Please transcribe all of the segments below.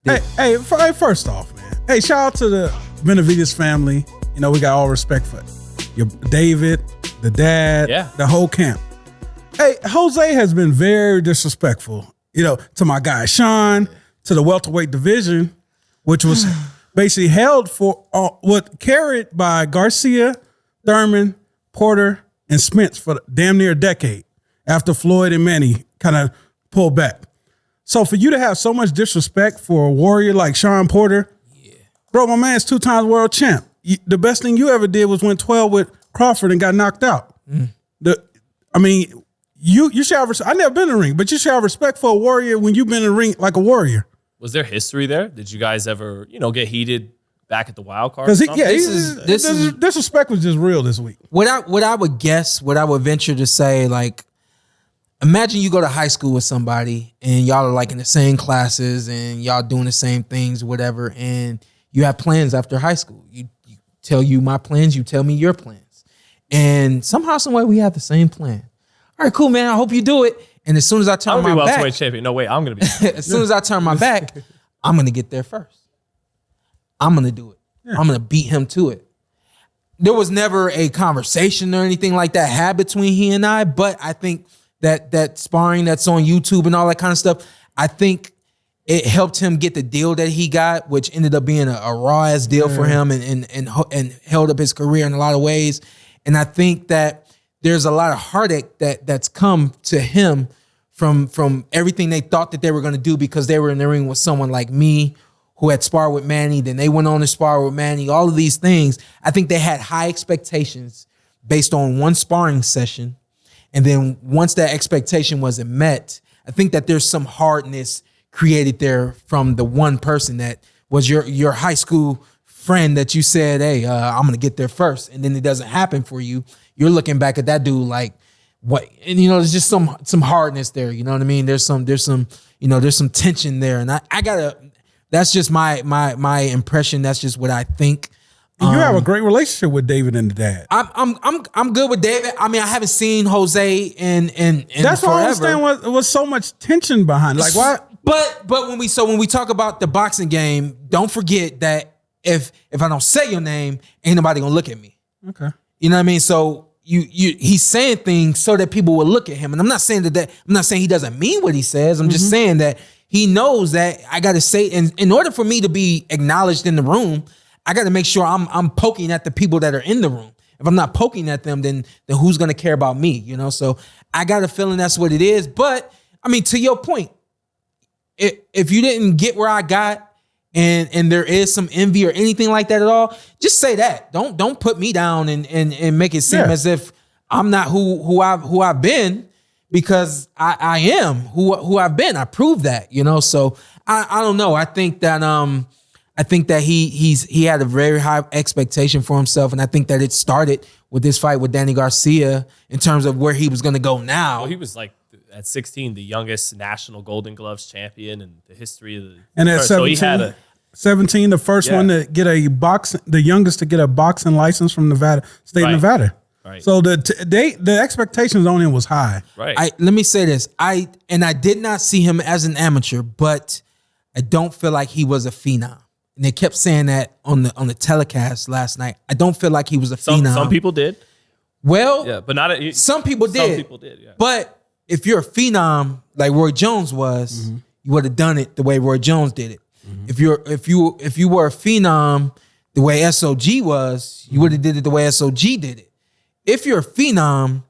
First off, man. Hey, shout out to the Benavidez family. You know, we got all respect for your David, the dad, the whole camp. Hey, Jose has been very disrespectful, you know, to my guy Shawn, to the welterweight division, which was basically held for carried by Garcia, Thurman, Porter, and Spence for damn near a decade after Floyd and Manny kind of pulled back. So for you to have so much disrespect for a warrior like Shawn Porter, bro, my man's 2-time world champ. The best thing you ever did was win 12 with Crawford and got knocked out. You should have. I've never been in the ring, but you should have respect for a warrior when you've been in the ring like a warrior. Was there history there? Did you guys ever, get heated back at the wild card? Because disrespect was just real this week. What I would venture to say, like, imagine you go to high school with somebody and y'all are like in the same classes and y'all doing the same things, whatever, and you have plans after high school. You tell you my plans, you tell me your plans. And somehow, some way, we have the same plan. All right, cool, man. I hope you do it. And as soon as I turn my back, champion. No, wait, I'm gonna be. As soon as I turn my back, I'm gonna get there first. I'm gonna do it. Yeah. I'm gonna beat him to it. There was never a conversation or anything like that had between he and I, but I think that sparring that's on YouTube and all that kind of stuff, I think it helped him get the deal that he got, which ended up being a raw ass deal for him and held up his career in a lot of ways. And I think that there's a lot of heartache that's come to him from everything they thought that they were going to do because they were in the ring with someone like me who had sparred with Manny. Then they went on to spar with Manny. All of these things, I think they had high expectations based on one sparring session. And then once that expectation wasn't met, I think that there's some hardness created there from the one person that was your high school friend that you said, hey, I'm going to get there first. And then it doesn't happen for you. You're looking back at that dude like, what? And, there's just some hardness there. You know what I mean? There's some tension there. And I gotta, that's just my impression. That's just what I think. You have a great relationship with David and the dad. I'm good with David. I mean, I haven't seen Jose in that's forever. Why I understand was so much tension behind. Like why? But when we talk about the boxing game, don't forget that if I don't say your name, ain't nobody gonna look at me. Okay. You know what I mean? So he's saying things so that people will look at him. And I'm not saying I'm not saying he doesn't mean what he says. I'm just saying that he knows that I gotta say, and in order for me to be acknowledged in the room, I got to make sure I'm poking at the people that are in the room. If I'm not poking at them, then who's going to care about me? So I got a feeling that's what it is. But I mean, to your point, if you didn't get where I got and there is some envy or anything like that at all, just say that. Don't put me down and make it seem as if I'm not who I've been, because I am who I've been. I proved that, So I don't know. I think that he had a very high expectation for himself, and I think that it started with this fight with Danny Garcia in terms of where he was going to go now. Well, he was like at 16, the youngest national Golden Gloves champion in the history of the. And at 17, so he had 17, the first one to get the youngest to get a boxing license from Nevada, state of Nevada. Right. So the expectations on him was high. Right. Let me say this. I did not see him as an amateur, but I don't feel like he was a phenom. And they kept saying that on the telecast last night. I don't feel like he was a phenom. Some people did. Well, yeah, but not some people did. Some people did, yeah. But if you're a phenom like Roy Jones was, you would have done it the way Roy Jones did it. If you were a phenom the way SOG was, you would have did it the way SOG did it. If you're a phenom,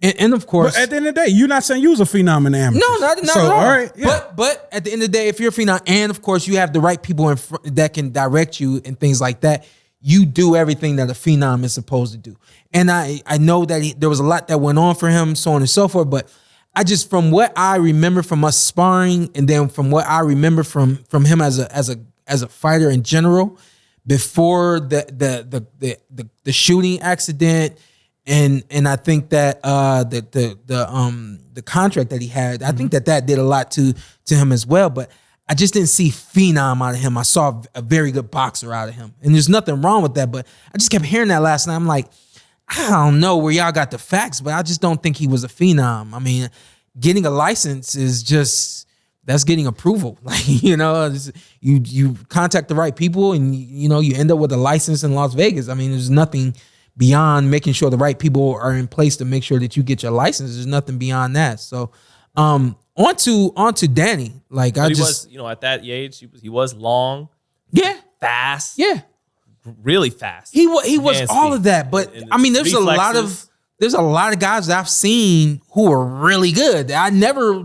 and of course, but at the end of the day, you're not saying you was a phenom in the amateur. No, not at all. All right, yeah. But at the end of the day, if you're a phenom, and of course you have the right people that can direct you and things like that, you do everything that a phenom is supposed to do. And I know that there was a lot that went on for him, so on and so forth. But I just, from what I remember from us sparring, and then from what I remember from him as a fighter in general, before the shooting accident. And I think that the contract that he had, I think that did a lot to him as well. But I just didn't see phenom out of him. I saw a very good boxer out of him, and there's nothing wrong with that. But I just kept hearing that last night. I'm like, I don't know where y'all got the facts, but I just don't think he was a phenom. I mean, getting a license is just that's getting approval. Like, you contact the right people and, you end up with a license in Las Vegas. I mean, there's nothing beyond making sure the right people are in place to make sure that you get your license. There's nothing beyond that. So, on to Danny. Like, but he was, at that age, he was long. Yeah. Fast. Yeah. Really fast. He was all of that. But I mean, there's reflexes. There's a lot of guys that I've seen who are really good. I never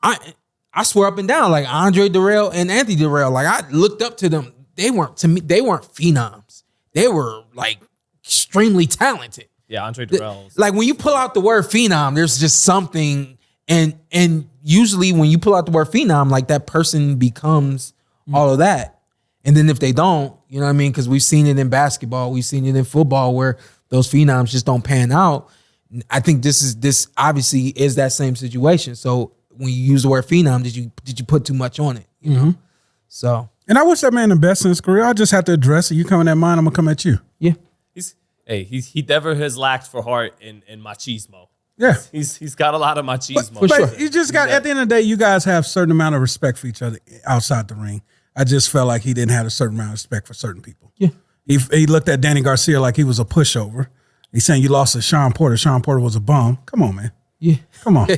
I swear up and down, like Andre Durrell and Anthony Durrell. Like, I looked up to them. They weren't phenoms. They were like extremely talented. Yeah, Andre Durrell. Like, when you pull out the word phenom, there's just something, and usually when you pull out the word phenom, like, that person becomes all of that. And then if they don't, you know what I mean? Because we've seen it in basketball, we've seen it in football where those phenoms just don't pan out. I think this obviously is that same situation. So when you use the word phenom, did you put too much on it? You know? So, and I wish that man the best in his career. I just have to address it. You coming at mine, I'm gonna come at you. Yeah. He never has lacked for heart and machismo. Yeah. He's got a lot of machismo. But sure. You just got, at the end of the day, you guys have a certain amount of respect for each other outside the ring. I just felt like he didn't have a certain amount of respect for certain people. Yeah. He looked at Danny Garcia like he was a pushover. He's saying you lost to Shawn Porter. Shawn Porter was a bum. Come on, man. Yeah. Come on.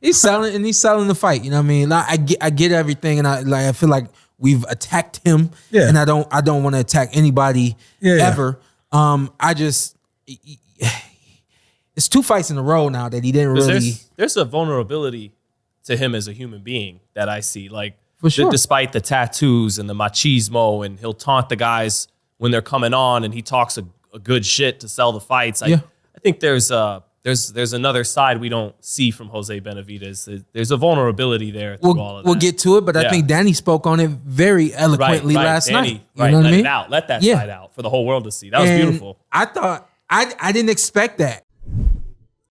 He's selling the fight. You know what I mean? Like, I get everything, and I feel like we've attacked him. Yeah. And I don't want to attack anybody ever. I just it's 2 fights in a row now that he didn't really. There's a vulnerability to him as a human being that I see. Like, for sure. Despite the tattoos and the machismo, and he'll taunt the guys when they're coming on, and he talks a good shit to sell the fights. I think there's another side we don't see from Jose Benavidez. There's a vulnerability there through all of that. We'll get to it, but I think Danny spoke on it very eloquently last night. You know what I mean? Let that side out for the whole world to see. That was beautiful. I thought I didn't expect that.